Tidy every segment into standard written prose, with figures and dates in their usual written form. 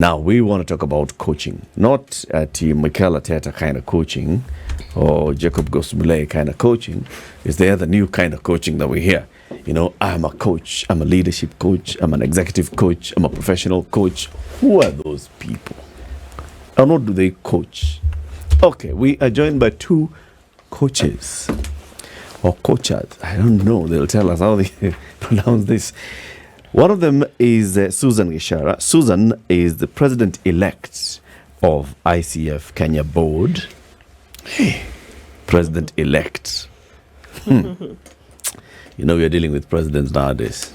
Now, we want to talk about coaching, not Team Mikel Arteta kind of coaching or Jacob Gosmule kind of coaching. It's the other new kind of coaching that we hear. You know, I'm a coach, I'm a leadership coach, I'm an executive coach, I'm a professional coach. Who are those people? And what do they coach? Okay, we are joined by two coaches or coaches. I don't know. They'll tell us how they pronounce this. One of them is Susan Gichara. Susan is the president-elect of ICF Kenya board. Hey, president-elect. You know, we are dealing with presidents nowadays.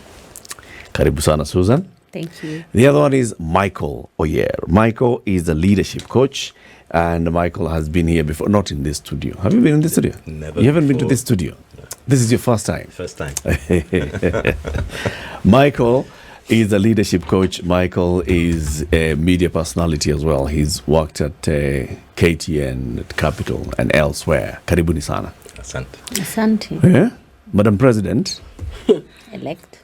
Karibu sana, Susan. Thank you. The other one is Michael Oyier. Michael is a leadership coach, and Michael has been here before, not in this studio. Have you been in this studio? Never. You haven't before. Been to this studio? No. This is your first time? First time. Michael is a leadership coach. Michael is a media personality as well. He's worked at KTN, at Capital, and elsewhere. Karibuni sana. Asante. Asante. Yeah? Madam President. Elect.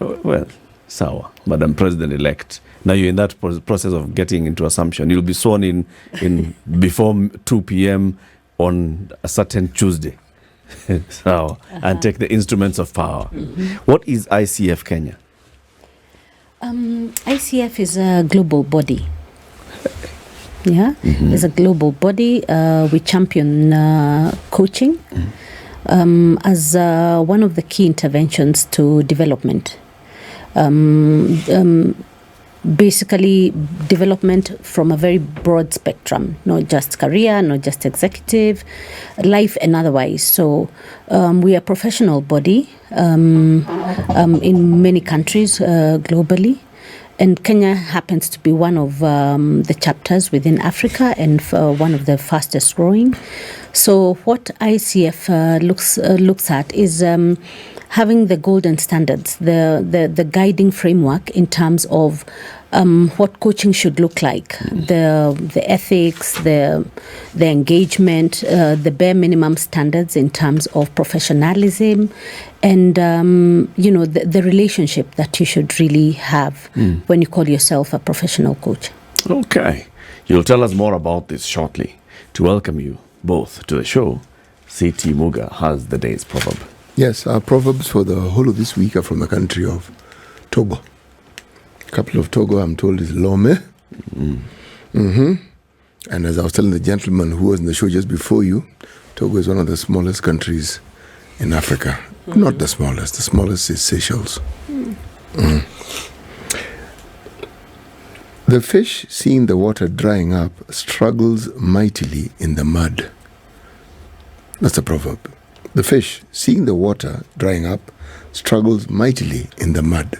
Oh, well, sawa. Madam President-elect. Now you're in that process of getting into assumption. You'll be sworn in before 2 p.m. on a certain Tuesday. So, and take the instruments of power. What is ICF Kenya? ICF is a global body. Yeah, it's a global body. We champion coaching as one of the key interventions to development. Basically, development from a very broad spectrum, not just career, not just executive, life and otherwise. So we are a professional body in many countries globally. And Kenya happens to be one of the chapters within Africa and one of the fastest growing. So what ICF looks at is having the golden standards, the guiding framework in terms of what coaching should look like, the ethics, the engagement, the bare minimum standards in terms of professionalism, and the relationship that you should really have when you call yourself a professional coach. Okay, you'll tell us more about this shortly. To welcome you both to the show, CT Muga has the day's proverb. Yes, our proverbs for the whole of this week are from the country of Togo. Capital of Togo, I'm told, is Lome. And as I was telling the gentleman who was in the show just before you, Togo is one of the smallest countries in Africa. Not the smallest. The smallest is Seychelles. The fish, seeing the water drying up, struggles mightily in the mud. That's a proverb. The fish, seeing the water drying up, struggles mightily in the mud.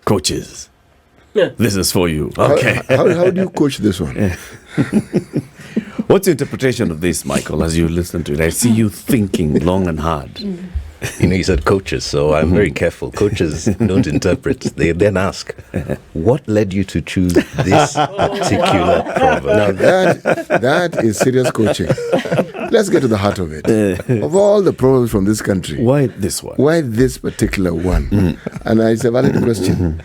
Coaches, this is for you. Okay. How do you coach this one? What's your interpretation of this, Michael, as you listen to it? I see you thinking long and hard. You know, you said coaches, so I'm very careful. Coaches don't interpret. They then ask, what led you to choose this particular proverb? Now that is serious coaching. Let's get to the heart of it. Of all the proverbs from this country, Why this one? why this particular one? And it's a valid question.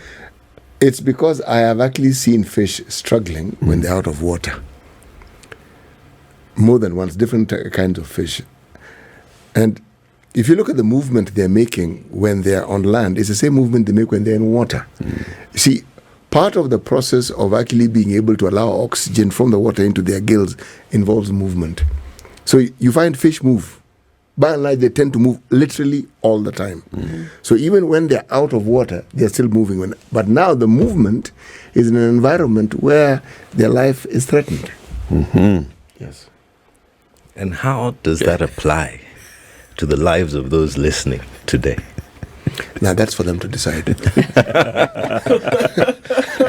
It's because I have actually seen fish struggling when they're out of water. More than once, different kinds of fish. And if you look at the movement they're making when they're on land, it's the same movement they make when they're in water. See, part of the process of actually being able to allow oxygen from the water into their gills involves movement. So you find fish move. By and large, they tend to move literally all the time. So even when they're out of water, they're still moving. But now the movement is in an environment where their life is threatened. Yes. And how does that apply to the lives of those listening today? Now that's for them to decide. And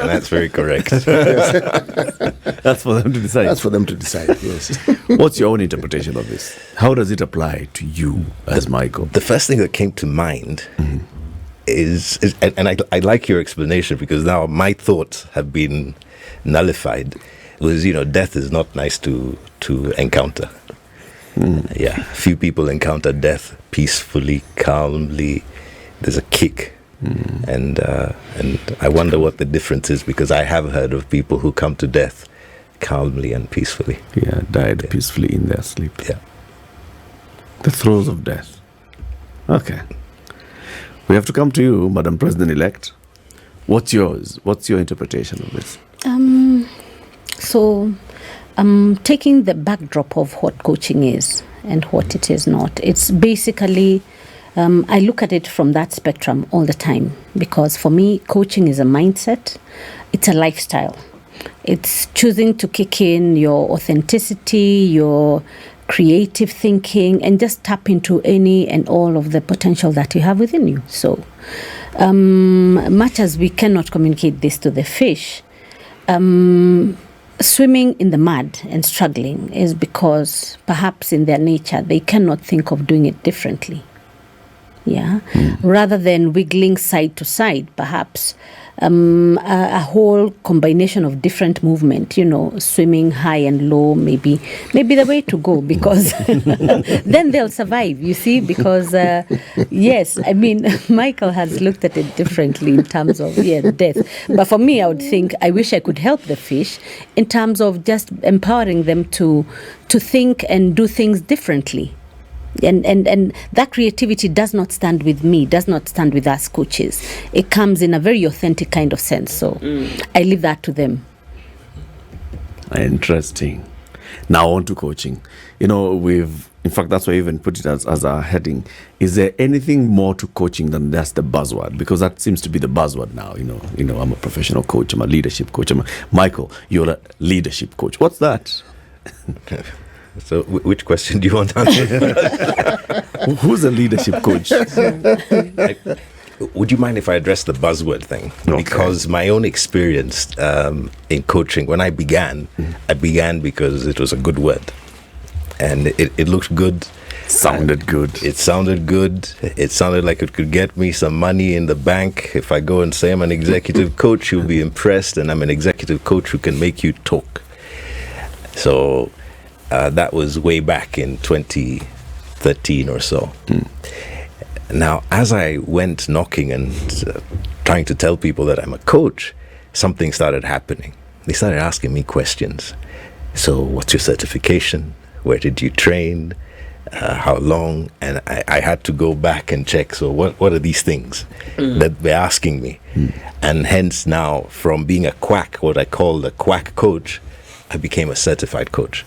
that's very correct. That's for them to decide. That's for them to decide, yes. What's your own interpretation of this? How does it apply to you as Michael? The first thing that came to mind is and I like your explanation, because now my thoughts have been nullified, was, death is not nice to encounter. Few people encounter death peacefully, calmly. There's a kick And I wonder what the difference is, because I have heard of people who come to death calmly and peacefully. Yeah, died peacefully in their sleep. Yeah. The throes of death. Okay. We have to come to you, Madam President-elect. What's yours? What's your interpretation of this? So, taking the backdrop of what coaching is and what it is not, it's basically, I look at it from that spectrum all the time, because for me, coaching is a mindset, it's a lifestyle. It's choosing to kick in your authenticity, your creative thinking, and just tap into any and all of the potential that you have within you. So, much as we cannot communicate this to the fish, swimming in the mud and struggling is because perhaps in their nature they cannot think of doing it differently. Yeah. Rather than wiggling side to side, perhaps a whole combination of different movement, swimming high and low, maybe the way to go, because then they'll survive, you see, because yes, I mean, Michael has looked at it differently in terms of death. But for me, I would think, I wish I could help the fish in terms of just empowering them to think and do things differently. And that creativity does not stand with me, does not stand with us coaches. It comes in a very authentic kind of sense. So I leave that to them. Interesting. Now on to coaching. In fact, that's why I even put it as a heading. Is there anything more to coaching than just the buzzword? Because that seems to be the buzzword now. I'm a professional coach, I'm a leadership coach. Michael, you're a leadership coach. What's that? So, which question do you want to answer? Who's a leadership coach? Would you mind if I address the buzzword thing? Okay. Because my own experience in coaching, when I began because it was a good word. And it looked good. Sounded good. It sounded good. It sounded like it could get me some money in the bank. If I go and say I'm an executive coach, you'll be impressed, and I'm an executive coach who can make you talk. So that was way back in 2013 or so. Now, as I went knocking and trying to tell people that I'm a coach, something started happening. They started asking me questions. So, what's your certification? Where did you train? How long? And I had to go back and check. So, what are these things that they're asking me? And hence now, from being a quack, what I call a quack coach, I became a certified coach.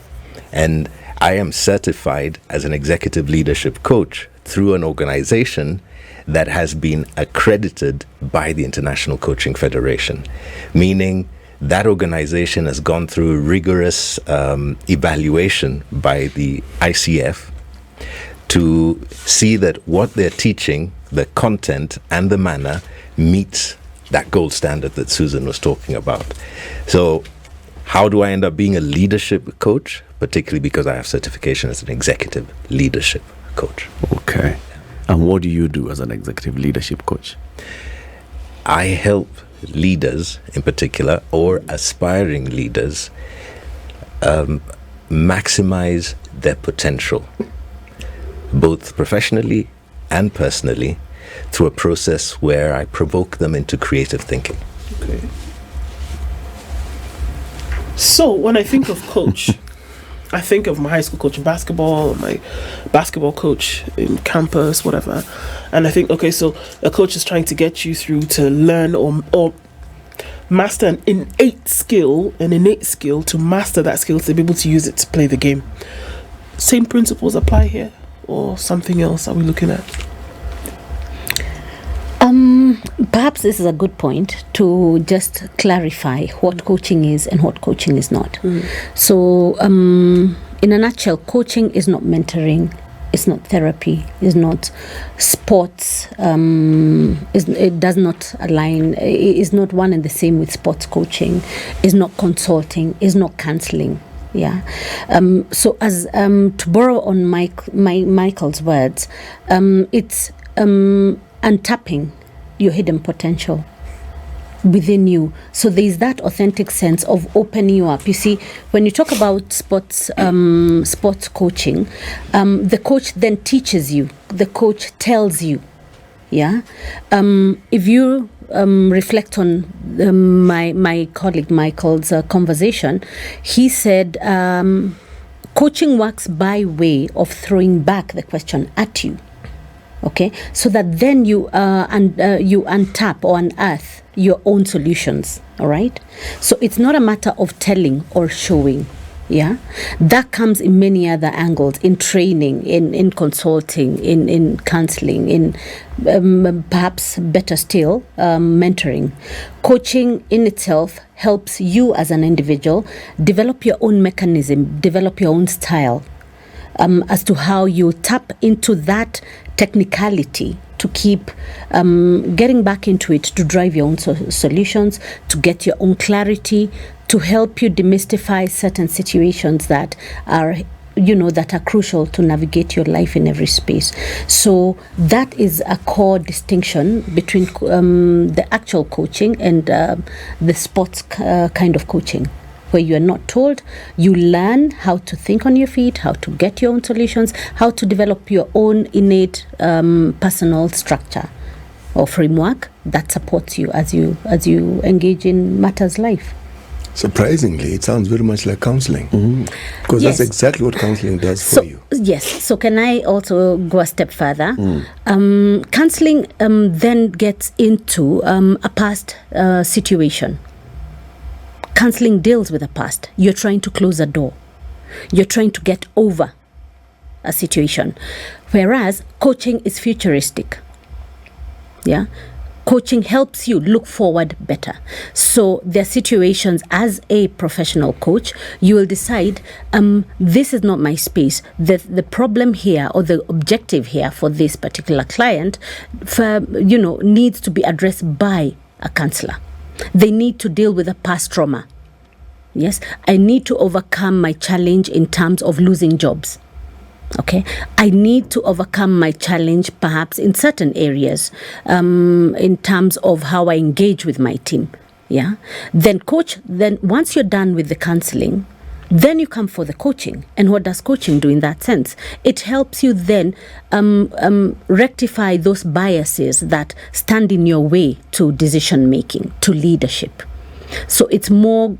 And I am certified as an executive leadership coach through an organization that has been accredited by the International Coaching Federation, meaning that organization has gone through rigorous evaluation by the ICF to see that what they're teaching, the content and the manner, meets that gold standard that Susan was talking about. So how do I end up being a leadership coach? Particularly because I have certification as an executive leadership coach. Okay. And what do you do as an executive leadership coach? I help leaders in particular, or aspiring leaders, maximize their potential, both professionally and personally, through a process where I provoke them into creative thinking. Okay. So when I think of coach, I think of my high school coach in basketball, my basketball coach in campus, whatever. And I think, okay, so a coach is trying to get you through to learn or master an innate skill to master that skill, to be able to use it to play the game. Same principles apply here, or something else are we looking at? Perhaps this is a good point to just clarify what coaching is and what coaching is not. So, in a nutshell, coaching is not mentoring, it's not therapy, it's not sports, it does not align, it's not one and the same with sports coaching, it's not consulting, it's not counseling. Yeah. So as to borrow on Michael's words, it's untapping your hidden potential within you. So there's that authentic sense of opening you up. You see, when you talk about sports coaching, the coach then teaches you, the coach tells you, Yeah. If you reflect on my colleague Michael's conversation, he said coaching works by way of throwing back the question at you. Okay, so that then you untap or unearth your own solutions. All right, so it's not a matter of telling or showing. Yeah, that comes in many other angles, in training, in consulting, in counseling, in perhaps better still, mentoring. Coaching in itself helps you as an individual develop your own mechanism, develop your own style, as to how you tap into that technicality to keep getting back into it, to drive your own solutions, to get your own clarity, to help you demystify certain situations that are crucial to navigate your life in every space. So that is a core distinction between the actual coaching and the sports kind of coaching, where you are not told. You learn how to think on your feet, how to get your own solutions, how to develop your own innate personal structure or framework that supports you as you engage in matters life. Surprisingly, it sounds very much like counseling, because Yes. that's exactly what counseling does for you. Yes. So can I also go a step further? Counseling then gets into a past situation. Counseling deals with the past. You're trying to close a door. You're trying to get over a situation. Whereas coaching is futuristic. Yeah. Coaching helps you look forward better. So there are situations as a professional coach, you will decide, this is not my space. The problem here or the objective here for this particular client, needs to be addressed by a counselor. They need to deal with a past trauma. Yes, I need to overcome my challenge in terms of losing jobs. Okay, I need to overcome my challenge perhaps in certain areas, in terms of how I engage with my team. Yeah, then once you're done with the counseling, then you come for the coaching. And what does coaching do in that sense? It helps you then rectify those biases that stand in your way to decision making, to leadership. So it's more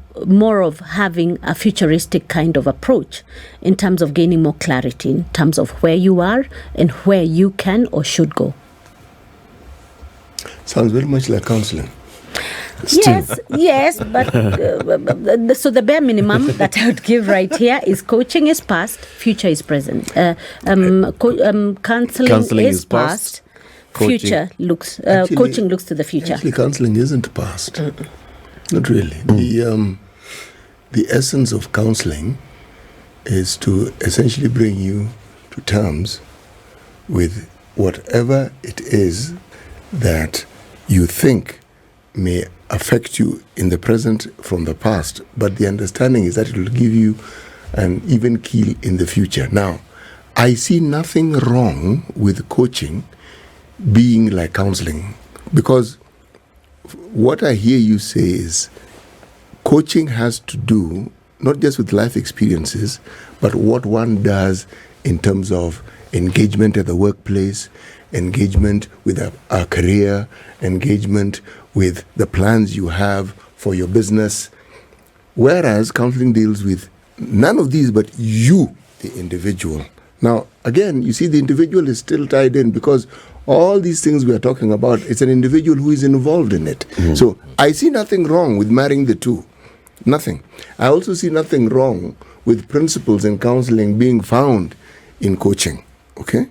of having a futuristic kind of approach in terms of gaining more clarity in terms of where you are and where you can or should go. Sounds very much like counseling. Yes, but so the bare minimum that I would give right here is coaching is past, future is present. Counseling is past, future looks. Coaching looks to the future. Actually, counseling isn't past. Not really. The essence of counseling is to essentially bring you to terms with whatever it is that you think may affect you in the present from the past, but the understanding is that it will give you an even keel in the future. Now, I see nothing wrong with coaching being like counseling, because what I hear you say is coaching has to do not just with life experiences, but what one does in terms of engagement at the workplace, engagement with a career, engagement with the plans you have for your business. Whereas counseling deals with none of these but you, the individual. Now, again, you see the individual is still tied in because all these things we are talking about, it's an individual who is involved in it. So I see nothing wrong with marrying the two. Nothing. I also see nothing wrong with principles in counseling being found in coaching. Okay?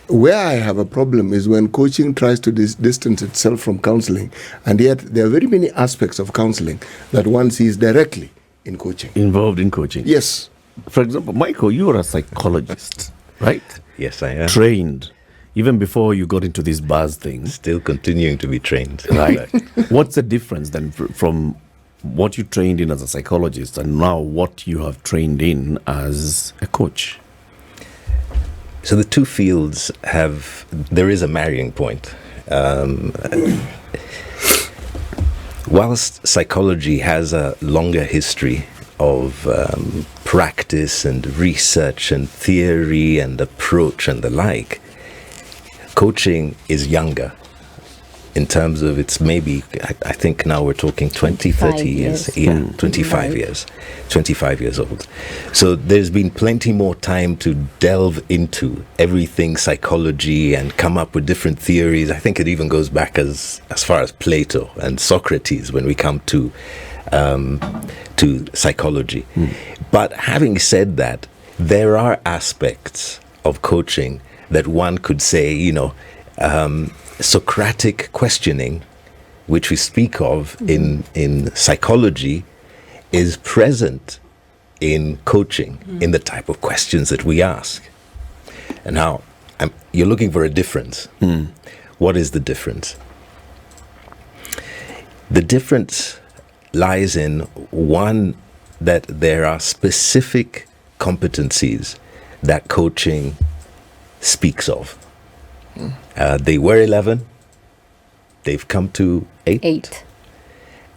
Where I have a problem is when coaching tries to distance itself from counseling, and yet there are very many aspects of counseling that one sees directly in coaching. Involved in coaching. Yes. For example, Michael, you are a psychologist, right? Yes, I am. Trained. Even before you got into these buzz things. Still continuing to be trained. Right. What's the difference then from what you trained in as a psychologist and now what you have trained in as a coach? So the two fields there is a marrying point. Whilst psychology has a longer history of practice and research and theory and approach and the like, coaching is younger in terms of it's maybe, I think now we're talking 20, 30 years. Yeah, 25 years. 25 years old. So there's been plenty more time to delve into everything psychology and come up with different theories. I think it even goes back as far as Plato and Socrates when we come to psychology. But having said that, there are aspects of coaching that one could say, Socratic questioning, which we speak of in psychology, is present in coaching, in the type of questions that we ask. And now, you're looking for a difference. What is the difference? The difference lies in, one, that there are specific competencies that coaching speaks of. They were 11, they've come to 8.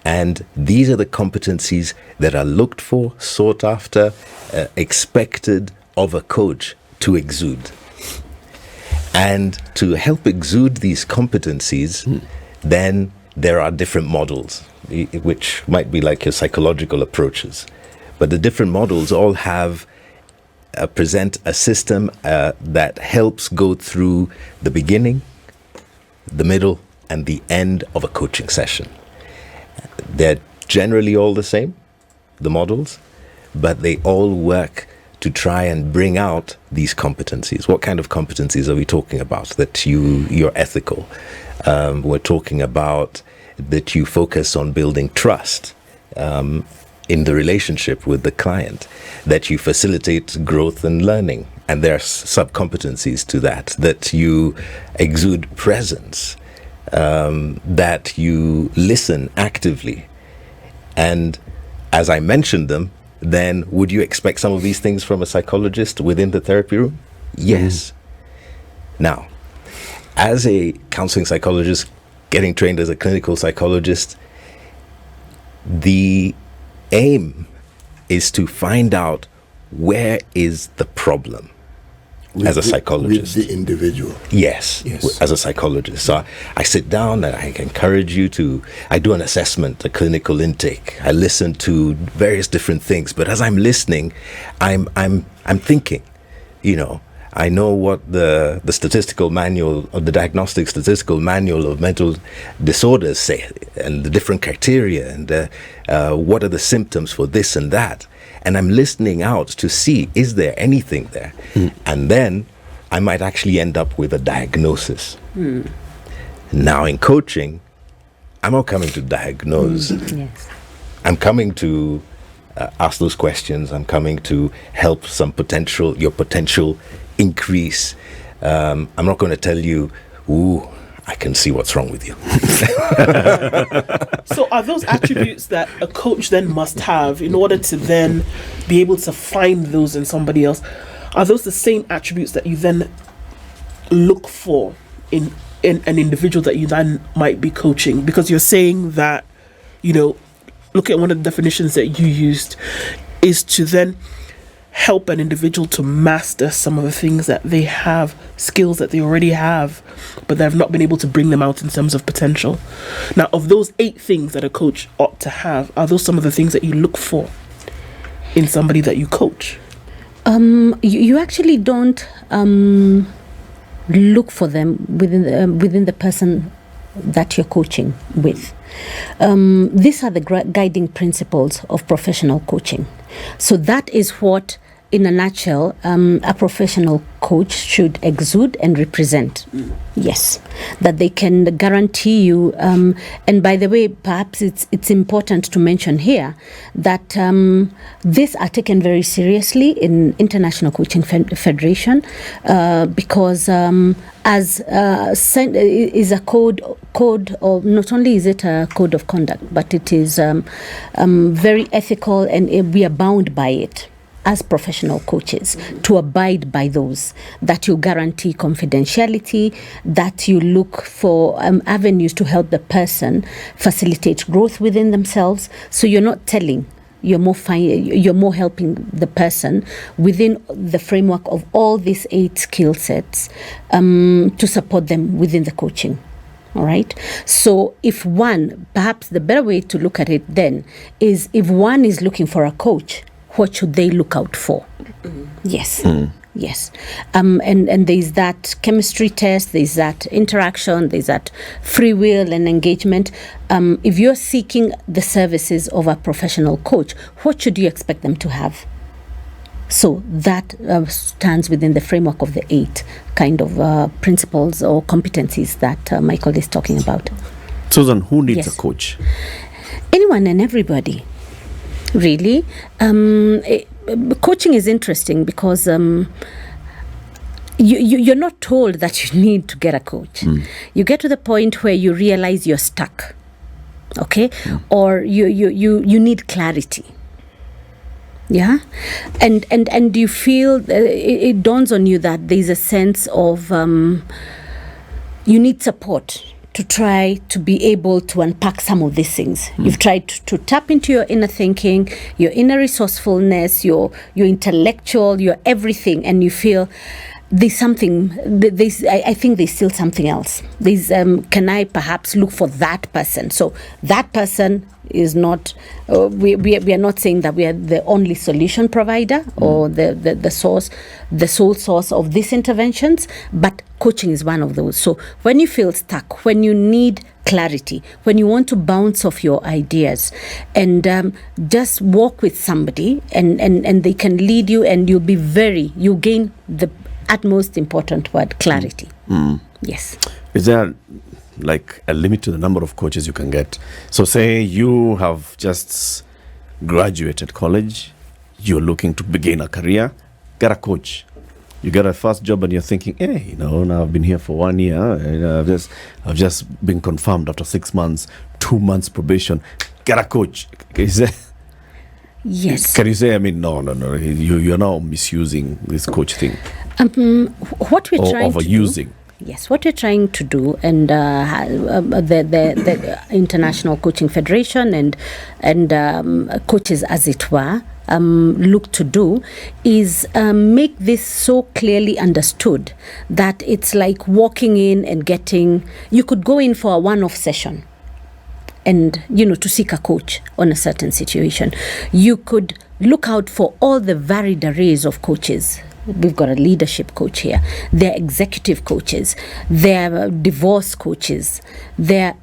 And these are the competencies that are looked for, sought after, expected of a coach to exude. And to help exude these competencies, then there are different models, which might be like your psychological approaches. But the different models all have present a system that helps go through the beginning, the middle, and the end of a coaching session. They're generally all the same, the models, but they all work to try and bring out these competencies. What kind of competencies are we talking about? That you're ethical. We're talking about that you focus on building trust in the relationship with the client, that you facilitate growth and learning, and there are sub-competencies to that you exude presence, that you listen actively. And as I mentioned them, then would you expect some of these things from a psychologist within the therapy room? Yes. Now, as a counseling psychologist, getting trained as a clinical psychologist, the aim is to find out where is the problem as a psychologist. With the individual. Yes, as a psychologist. So I sit down and I encourage you I do an assessment, a clinical intake. I listen to various different things, but as I'm listening, I'm thinking, I know what the statistical manual, or the diagnostic statistical manual of mental disorders say, and the different criteria, and what are the symptoms for this and that. And I'm listening out to see, is there anything there? And then I might actually end up with a diagnosis. Now in coaching, I'm not coming to diagnose. Yes. I'm coming to ask those questions. I'm coming to help your potential increase. I'm not going to tell you, I can see what's wrong with you. So are those attributes that a coach then must have in order to then be able to find those in somebody else? Are those the same attributes that you then look for in an individual that you then might be coaching? Because you're saying that, look at one of the definitions that you used is to then help an individual to master some of the things that they have, skills that they already have, but they have not been able to bring them out in terms of potential. Now, of those 8 things that a coach ought to have, are those some of the things that you look for in somebody that you coach? You actually don't look for them within the person that you're coaching with. These are the guiding principles of professional coaching. So that is what, in a nutshell, a professional coach should exude and represent. Yes, that they can guarantee you. And by the way, perhaps it's important to mention here that these are taken very seriously in International Coaching Federation because is a code, or not only is it a code of conduct, but it is very ethical, and we are bound by it as professional coaches to abide by those, that you guarantee confidentiality, that you look for avenues to help the person facilitate growth within themselves. So you're not telling you're more helping the person within the framework of all these 8 skill sets to support them within the coaching. All right. So if perhaps the better way to look at it then is, if one is looking for a coach, what should they look out for? Yes. Yes. And there's that chemistry test, there's that interaction, there's that free will and engagement. If you're seeking the services of a professional coach, what should you expect them to have? So that stands within the framework of the 8 kind of principles or competencies that Michael is talking about. Susan, who needs a coach? Anyone and everybody, really. Coaching is interesting because you're not told that you need to get a coach. You get to the point where you realize you're stuck, okay? Or you need clarity. Yeah, and you feel it dawns on you that there's a sense of you need support to try to be able to unpack some of these things. You've tried to tap into your inner thinking, your inner resourcefulness, your intellectual, your everything, and you feel there's something. I think there's still something else. There's can I perhaps look for that person? So that person is not. We are not saying that we are the only solution provider or the sole source of these interventions, but coaching is one of those. So when you feel stuck, when you need clarity, when you want to bounce off your ideas, and just walk with somebody, and they can lead you, and you gain the utmost important word, clarity. Yes. Is there like a limit to the number of coaches you can get? So say you have just graduated college, you're looking to begin a career, get a coach. You get a first job and you're thinking, hey, now I've been here for 1 year, and I've just been confirmed after 6 months, 2 months probation. Get a coach. Yes. Can you say, no, you're now misusing this coach thing? What we're trying overusing. To do, yes, what we're trying to do, and the International Coaching Federation and coaches, as it were, look to do, is make this so clearly understood that it's like walking in and getting. You could go in for a one-off session, and to seek a coach on a certain situation. You could look out for all the varied arrays of coaches. We've got a leadership coach here. They're executive coaches. They're divorce coaches. They're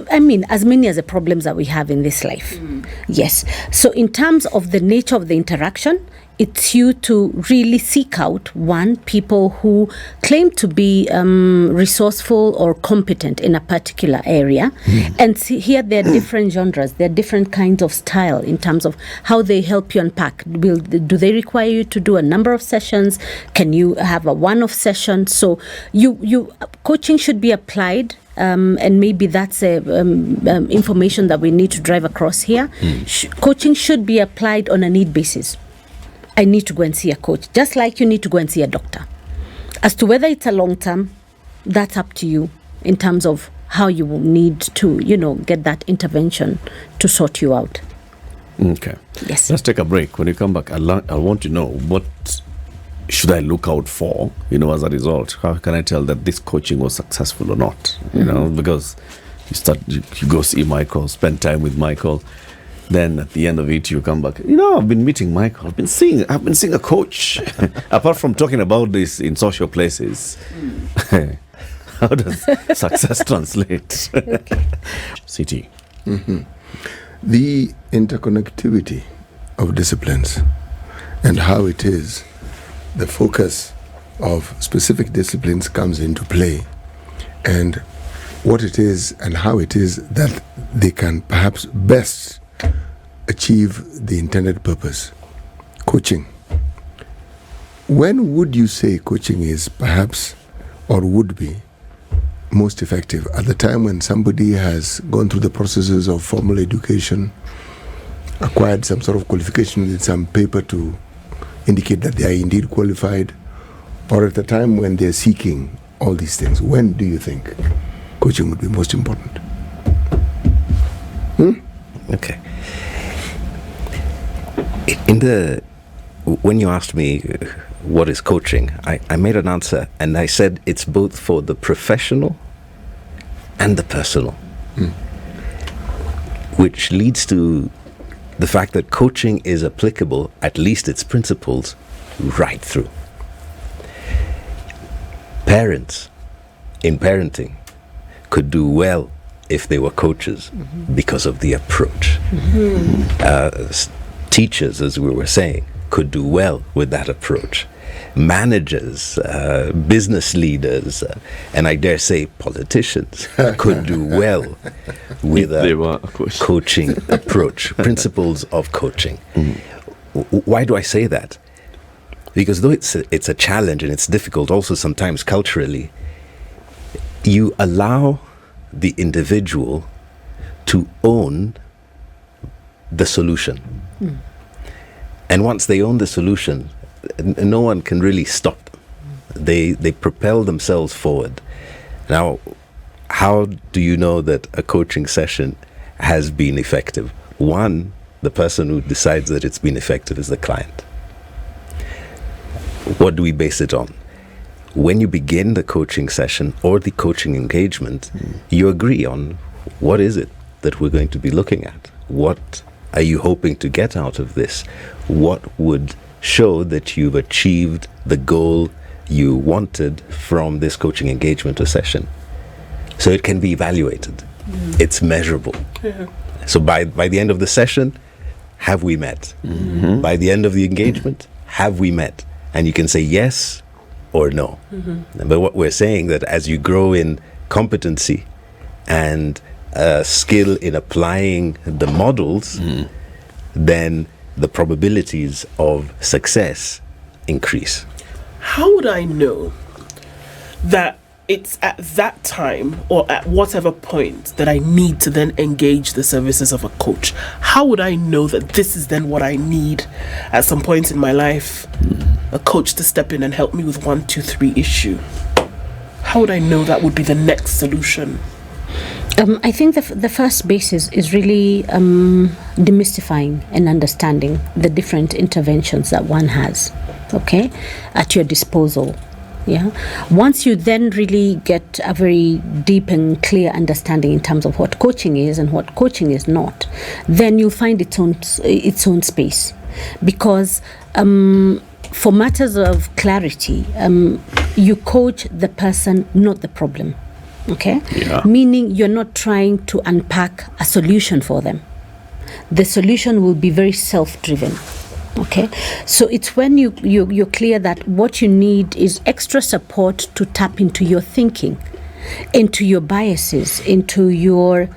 as many as the problems that we have in this life. Yes. So in terms of the nature of the interaction, it's you to really seek out people who claim to be resourceful or competent in a particular area. And here there are different genres, there are different kinds of style in terms of how they help you unpack. Do they require you to do a number of sessions? Can you have a one-off session? So coaching should be applied. And maybe that's information that we need to drive across here. Coaching should be applied on a need basis. I need to go and see a coach, just like you need to go and see a doctor. As to whether it's a long term, that's up to you in terms of how you will need to, get that intervention to sort you out. Okay. Yes. Let's take a break. When you come back, I want to know, what should I look out for, as a result? How can I tell that this coaching was successful or not? Because you go see Michael, spend time with Michael. Then at the end of it, you come back. I've been meeting Michael. I've been seeing a coach. Apart from talking about this in social places, how does success translate? CT. The interconnectivity of disciplines and how it is the focus of specific disciplines comes into play, and what it is and how it is that they can perhaps best achieve the intended purpose. Coaching. When would you say coaching is perhaps or would be most effective? At the time when somebody has gone through the processes of formal education, acquired some sort of qualification with some paper to indicate that they are indeed qualified, or at the time when they're seeking all these things? When do you think coaching would be most important? Okay. When you asked me what is coaching, I made an answer, and I said it's both for the professional and the personal, which leads to the fact that coaching is applicable, at least its principles, right through. Parents in parenting could do well if they were coaches because of the approach. Teachers, as we were saying, could do well with that approach. Managers, business leaders, and I dare say politicians could do well with a coaching approach, principles of coaching. Why do I say that? Because though it's a challenge and it's difficult also sometimes culturally, you allow the individual to own the solution. And once they own the solution, no one can really stop them. They propel themselves forward. Now, how do you know that a coaching session has been effective? One, the person who decides that it's been effective is the client. What do we base it on? When you begin the coaching session or the coaching engagement, you agree on what is it that we're going to be looking at. What are you hoping to get out of this? What would show that you've achieved the goal you wanted from this coaching engagement or session? So it can be evaluated. It's measurable. So by the end of the session, have we met? By the end of the engagement, have we met? And you can say yes or no. But what we're saying that as you grow in competency and skill in applying the models, then the probabilities of success increase. How would I know that it's at that time or at whatever point that I need to then engage the services of a coach? How would I know that this is then what I need at some point in my life? A coach to step in and help me with 1, 2, 3 issue. How would I know that would be the next solution? I think the first basis is really demystifying and understanding the different interventions that one has, okay, at your disposal. Yeah. Once you then really get a very deep and clear understanding in terms of what coaching is and what coaching is not, then you'll find its own space, because for matters of clarity, you coach the person, not the problem. Okay? Yeah. Meaning you're not trying to unpack a solution for them. The solution will be very self-driven. Okay? So it's when you're clear that what you need is extra support to tap into your thinking, into your biases, into your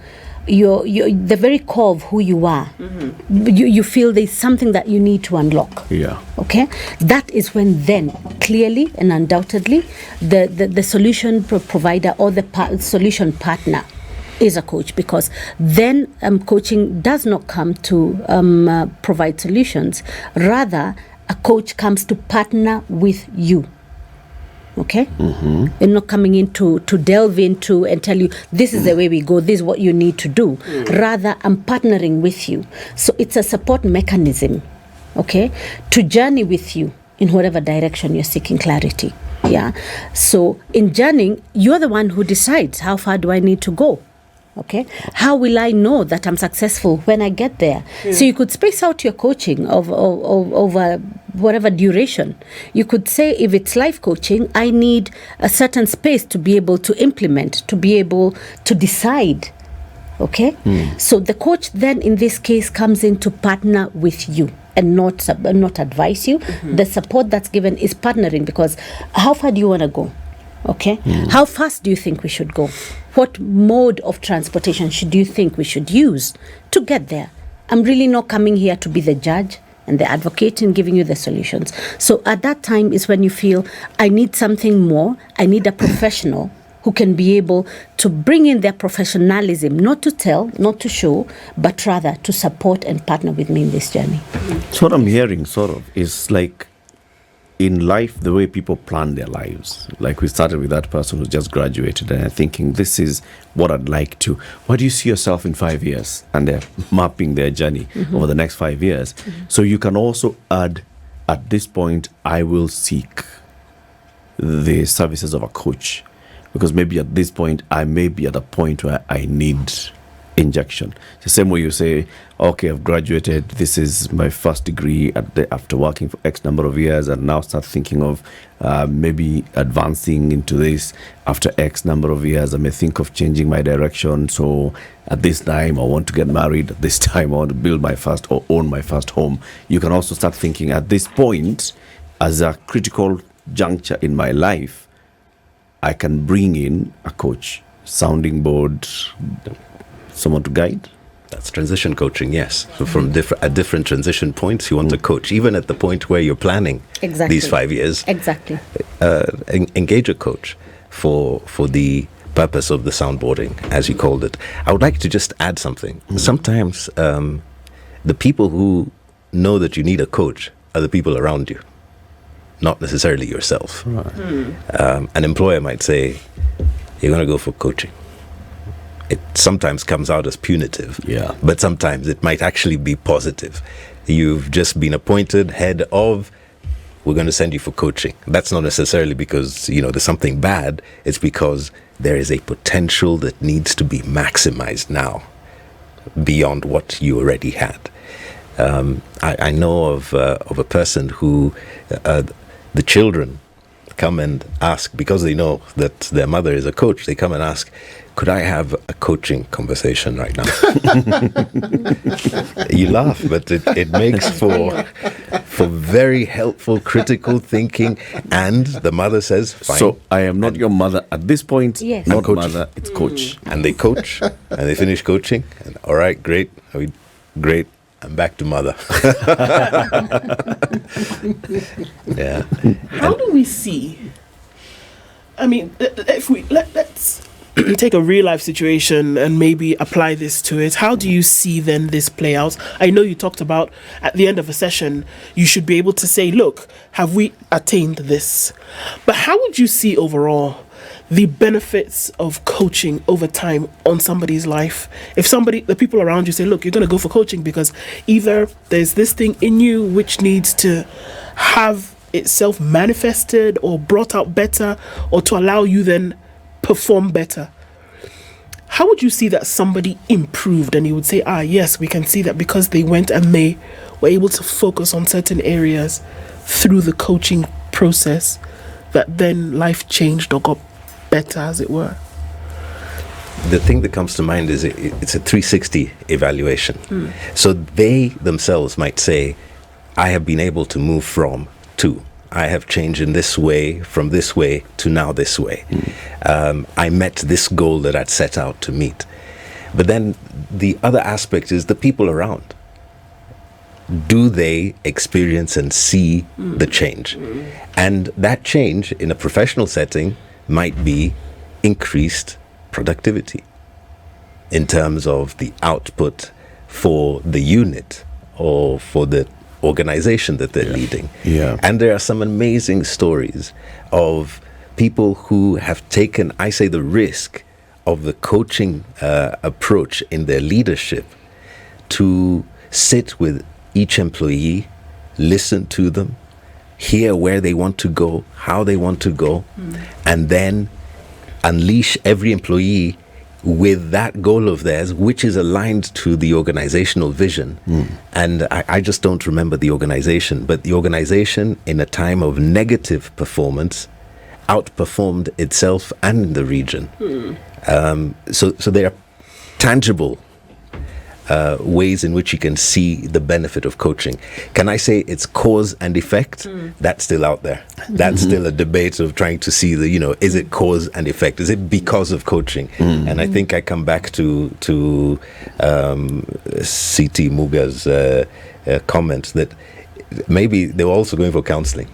the very core of who you are. You feel there's something that you need to unlock. Yeah. Okay, that is when then clearly and undoubtedly the solution provider or the solution partner is a coach, because then coaching does not come to provide solutions. Rather, a coach comes to partner with you. Okay? And not coming in to delve into and tell you, this is the way we go, this is what you need to do. Rather, I'm partnering with you. So it's a support mechanism, okay, to journey with you in whatever direction you're seeking clarity. Yeah. So in journeying, you're the one who decides, how far do I need to go? Okay, how will I know that I'm successful when I get there? So you could space out your coaching over whatever duration. You could say, if it's life coaching, I need a certain space to be able to implement, to be able to decide. Okay, so the coach then in this case comes in to partner with you and not advise you. The support that's given is partnering, because how far do you want to go? Okay, how fast do you think we should go? What mode of transportation should you think we should use to get there? I'm really not coming here to be the judge and the advocate in giving you the solutions. So at that time is when you feel, I need something more. I need a professional who can be able to bring in their professionalism, not to tell, not to show, but rather to support and partner with me in this journey. So what I'm hearing sort of is like in life, the way people plan their lives, like we started with that person who just graduated and thinking, this is what I'd like to. Where do you see yourself in 5 years? And they're mapping their journey over the next 5 years. So you can also add, at this point, I will seek the services of a coach, because maybe at this point, I may be at a point where I need injection. The same way you say, okay, I've graduated, this is my first degree after working for X number of years, and now start thinking of maybe advancing into this after X number of years. I may think of changing my direction. So at this time, I want to get married. At this time, I want to build my first or own my first home. You can also start thinking at this point, as a critical juncture in my life, I can bring in a coach, sounding board, someone to guide. That's transition coaching, yes. So from at different transition points, you want a coach. Even at the point where you're planning these 5 years, engage a coach for the purpose of the soundboarding, as you called it. I would like to just add something. Sometimes the people who know that you need a coach are the people around you, not necessarily yourself. An employer might say, you're going to go for coaching. It sometimes comes out as punitive, but sometimes it might actually be positive. You've just been appointed head of, we're going to send you for coaching. That's not necessarily because, there's something bad. It's because there is a potential that needs to be maximized now beyond what you already had. I know of a person who the children come and ask, because they know that their mother is a coach, they come and ask, could I have a coaching conversation right now? You laugh, but it makes for very helpful, critical thinking. And the mother says, fine. So I am not your mother at this point. Yes. Not mother, it's coach. And they coach, and they finish coaching. And all right, great. Great. I'm back to mother. Yeah. How do we see? I mean, if let's take a real life situation and maybe apply this to it. How do you see then this play out? I know you talked about at the end of a session, you should be able to say, look, have we attained this? But how would you see overall the benefits of coaching over time on somebody's life? If the people around you say, look, you're going to go for coaching because either there's this thing in you which needs to have itself manifested or brought out better, or to allow you then perform better. How would you see that somebody improved and you would say, yes, we can see that because they went and they were able to focus on certain areas through the coaching process, that then life changed or got better, as it were? The thing that comes to mind is it's a 360 evaluation. So they themselves might say, I have been able to move from to. I have changed in this way, from this way to now this way. I met this goal that I'd set out to meet. But then the other aspect is the people around. Do they experience and see the change? And that change in a professional setting might be increased productivity in terms of the output for the unit or for the organization that they're leading. And there are some amazing stories of people who have taken, I say, the risk of the coaching approach in their leadership to sit with each employee, listen to them, hear where they want to go, how they want to go, and then unleash every employee with that goal of theirs, which is aligned to the organizational vision. And I just don't remember the organization, but the organization in a time of negative performance outperformed itself and the region. So there are tangible ways in which you can see the benefit of coaching. Can I say it's cause and effect? That's still out there. That's still a debate of trying to see is it cause and effect? Is it because of coaching? And I think I come back to CT Muga's comment that maybe they were also going for counseling.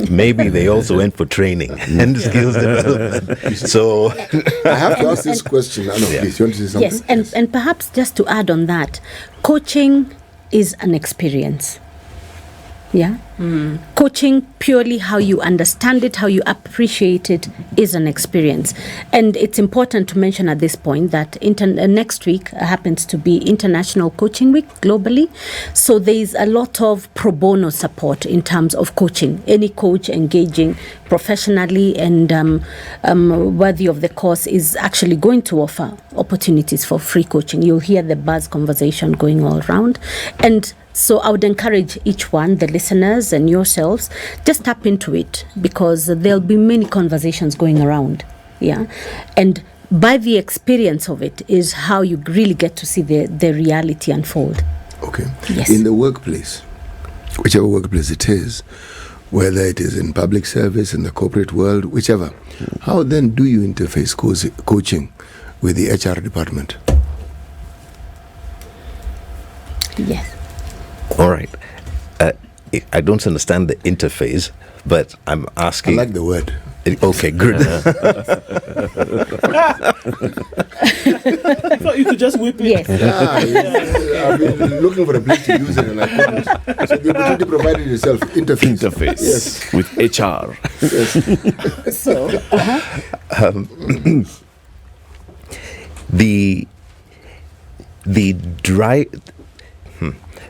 Maybe they also went for training and skills development. So I have to ask this question. Please, you want to say something? Yes, and perhaps just to add on that, coaching is an experience. Yeah. Coaching, purely how you understand it, how you appreciate it, is an experience. And it's important to mention at this point that next week happens to be International Coaching Week globally. So there's a lot of pro bono support in terms of coaching. Any coach engaging professionally and worthy of the cause is actually going to offer opportunities for free coaching. You'll hear the buzz conversation going all around. And so I would encourage each one, the listeners and yourselves, just tap into it, because there'll be many conversations going around. Yeah. And by the experience of it is how you really get to see the reality unfold. Okay. Yes. In the workplace, whichever workplace it is, whether it is in public service, in the corporate world, whichever, how then do you interface coaching with the HR department? Yes. All right. I don't understand the interface, but I'm I asking. like the word. Okay, good. I thought you could just whip it. Yes. I've been looking for a place to use it and I couldn't. So the opportunity provided yourself. Interface. Yes. With HR. Yes. So,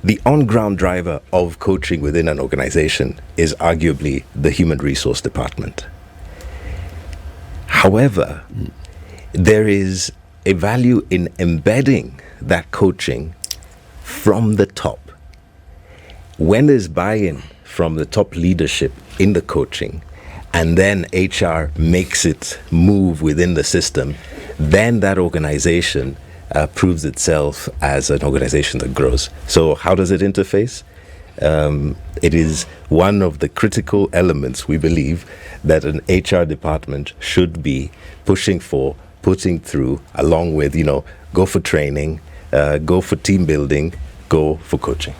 The on-ground driver of coaching within an organization is arguably the human resource department. However, there is a value in embedding that coaching from the top. When there's buy-in from the top leadership in the coaching, and then HR makes it move within the system, then that organization proves itself as an organization that grows. So how does it interface? It is one of the critical elements, we believe, that an HR department should be pushing for, putting through, along with, go for training, go for team building, go for coaching.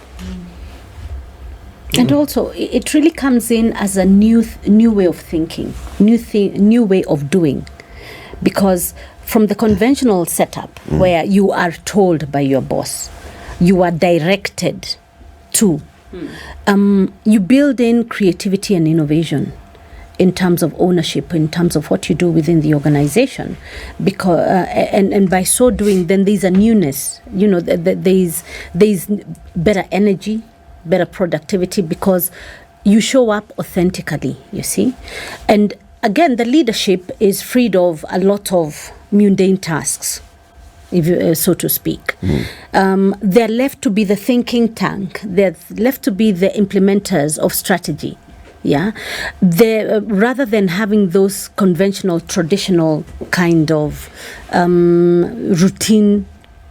and also, it really comes in as a new way of thinking, new way of doing, because from the conventional setup where you are told by your boss, you are directed to, you build in creativity and innovation in terms of ownership, in terms of what you do within the organization, because and by so doing, then there's a newness. There's better energy, better productivity, because you show up authentically. You see, and again, the leadership is freed of a lot of mundane tasks, if you, so to speak. They're left to be the thinking tank. They're left to be the implementers of strategy. Yeah, rather than having those conventional, traditional kind of routine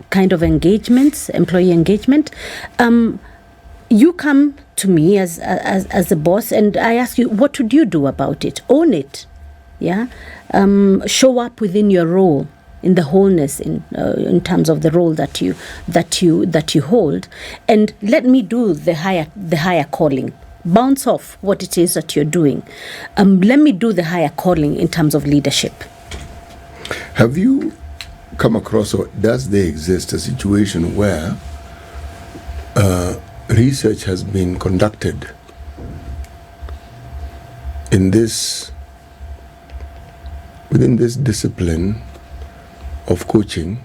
kind of engagements, employee engagement. You come to me as a boss, and I ask you, what would you do about it? Own it. Yeah, show up within your role, in the wholeness, in terms of the role that you hold, and let me do the higher calling. Bounce off what it is that you're doing. Let me do the higher calling in terms of leadership. Have you come across, or does there exist a situation where research has been conducted within this discipline of coaching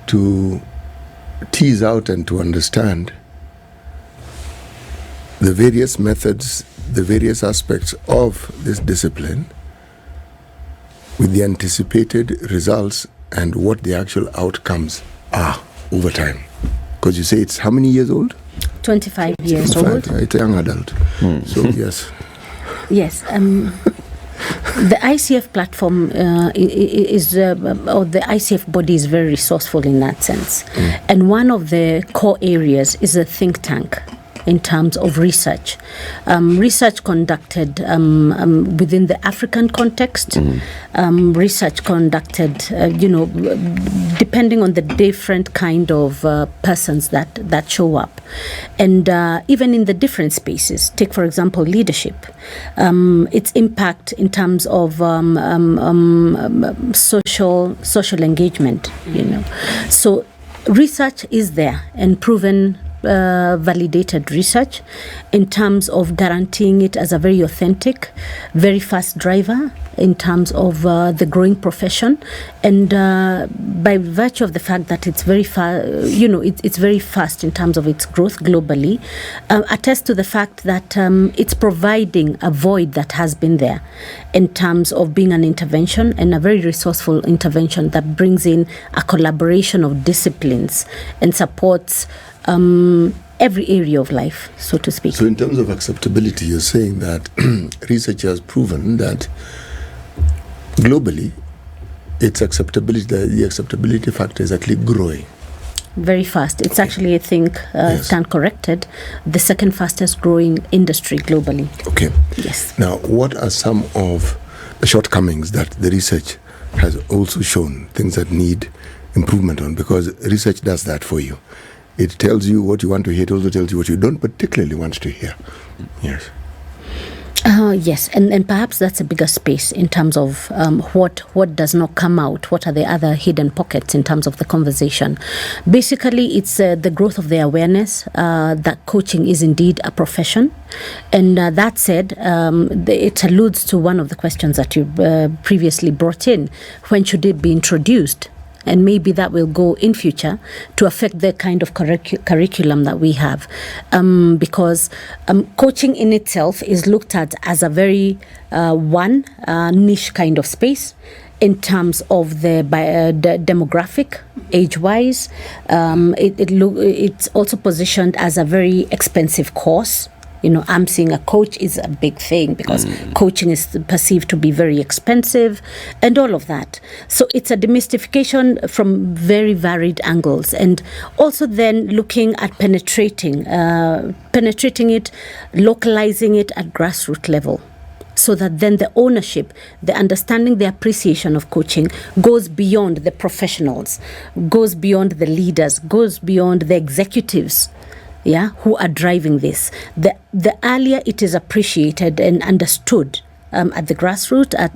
to tease out and to understand the various methods, the various aspects of this discipline with the anticipated results and what the actual outcomes are over time? Because you say it's how many years old? 25 years old. It's a young adult. So, yes. Yes. The ICF platform is, or the ICF body is very resourceful in that sense. And one of the core areas is a think tank in terms of research. Research conducted within the African context, research conducted, depending on the different kind of persons that show up. And even in the different spaces, take for example leadership, its impact in terms of social engagement, So research is there and proven validated research in terms of guaranteeing it as a very authentic, very fast driver in terms of the growing profession, and by virtue of the fact that it's very it's very fast in terms of its growth globally, attests to the fact that it's providing a void that has been there in terms of being an intervention, and a very resourceful intervention that brings in a collaboration of disciplines and supports every area of life, so to speak. So in terms of acceptability, you're saying that research has proven that globally, its acceptability, the acceptability factor is actually growing. Very fast. It's actually, I think, stand corrected, the second fastest growing industry globally. Okay. Yes. Now, what are some of the shortcomings that the research has also shown, things that need improvement on? Because research does that for you. It tells you what you want to hear, it also tells you what you don't particularly want to hear. Yes. Yes, and perhaps that's a bigger space in terms of what does not come out, what are the other hidden pockets in terms of the conversation. Basically, it's the growth of the awareness that coaching is indeed a profession. And that said, it alludes to one of the questions that you previously brought in. When should it be introduced? And maybe that will go in future to affect the kind of curriculum that we have. Because coaching in itself is looked at as a very niche kind of space in terms of the demographic, age-wise. It's also positioned as a very expensive course. I'm seeing a coach is a big thing because coaching is perceived to be very expensive and all of that. So it's a demystification from very varied angles, and also then looking at penetrating it, localizing it at grassroots level, so that then the ownership, the understanding, the appreciation of coaching goes beyond the professionals, goes beyond the leaders, goes beyond the executives, who are driving this. The earlier it is appreciated and understood at the grassroots, at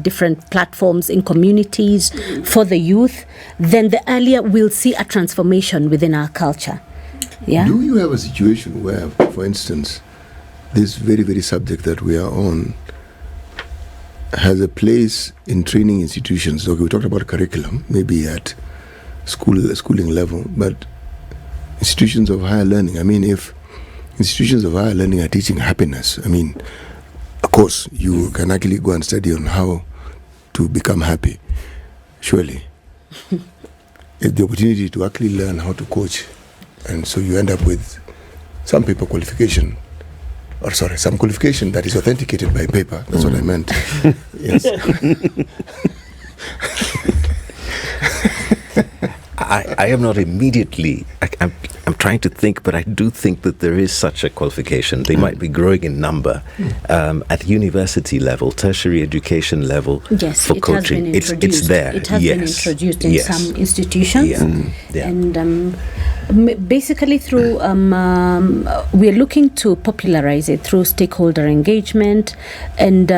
different platforms in communities for the youth, then the earlier we'll see a transformation within our culture. Yeah. Do you have a situation where, for instance, this very, very subject that we are on has a place in training institutions? Okay, we talked about curriculum, maybe at schooling level, but institutions of higher learning. I mean, if institutions of higher learning are teaching happiness, I mean, of course, you can actually go and study on how to become happy, surely. It's the opportunity to actually learn how to coach. And so you end up with some paper qualification, some qualification that is authenticated by paper. That's what I meant. Yes. I am not immediately. I'm trying to think, but I do think that there is such a qualification. They might be growing in number at university level, tertiary education level. Yes, for coaching. It's there. It has been introduced in some institutions, and basically through we are looking to popularize it through stakeholder engagement and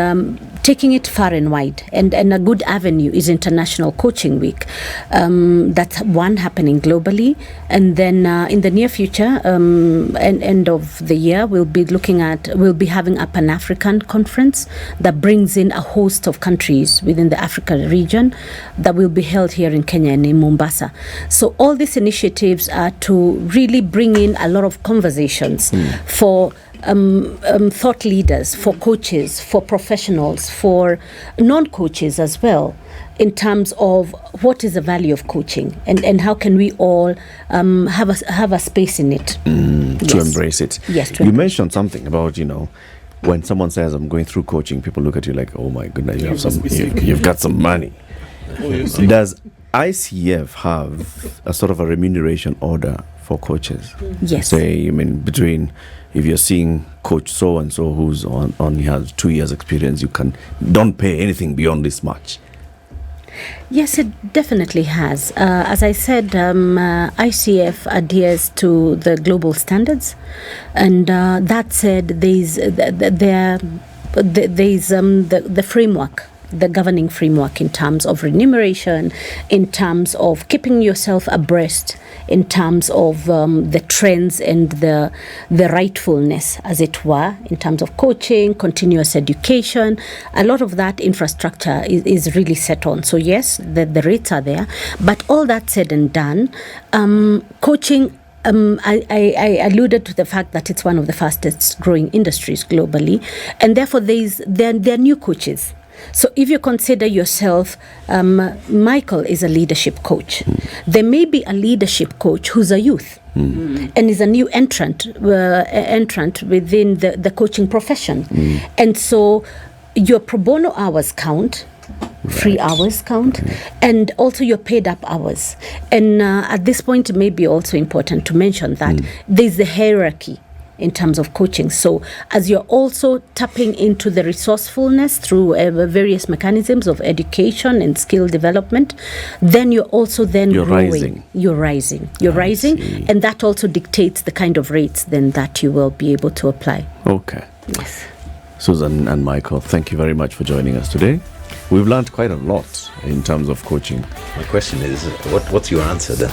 taking it far and wide. And a good avenue is International Coaching Week. That's one happening globally. And then in the near future, end of the year, we'll be having a Pan-African conference that brings in a host of countries within the Africa region that will be held here in Kenya and in Mombasa. So all these initiatives are to really bring in a lot of conversations for thought leaders, for coaches, for professionals, for non-coaches as well, in terms of what is the value of coaching and how can we all have a space in it to embrace it. Yes, you mentioned something about when someone says I'm going through coaching, people look at you like, oh my goodness, you've got some money. Does ICF have a sort of a remuneration order for coaches? Yes. Say, between, if you're seeing coach so and so who's only has 2 years experience, don't pay anything beyond this much. Yes, it definitely has. As I said, ICF adheres to the global standards, and that said, there's the framework the governing framework in terms of remuneration, in terms of keeping yourself abreast, in terms of the trends and the rightfulness, as it were, in terms of coaching, continuous education. A lot of that infrastructure is really set on. So yes, the rates are there. But all that said and done, coaching, I alluded to the fact that it's one of the fastest growing industries globally, and therefore there are new coaches. So if you consider yourself, Michael is a leadership coach. There may be a leadership coach who's a youth and is a new entrant within the coaching profession. And so your pro bono hours count, free hours count, and also your paid up hours. And at this point, it may be also important to mention that there's the hierarchy in terms of coaching. So as you're also tapping into the resourcefulness through various mechanisms of education and skill development, then you're also growing. Rising. You're rising, and that also dictates the kind of rates then that you will be able to apply. Okay. Yes. Susan and Michael, thank you very much for joining us today. We've learned quite a lot in terms of coaching. My question is, what's your answer then?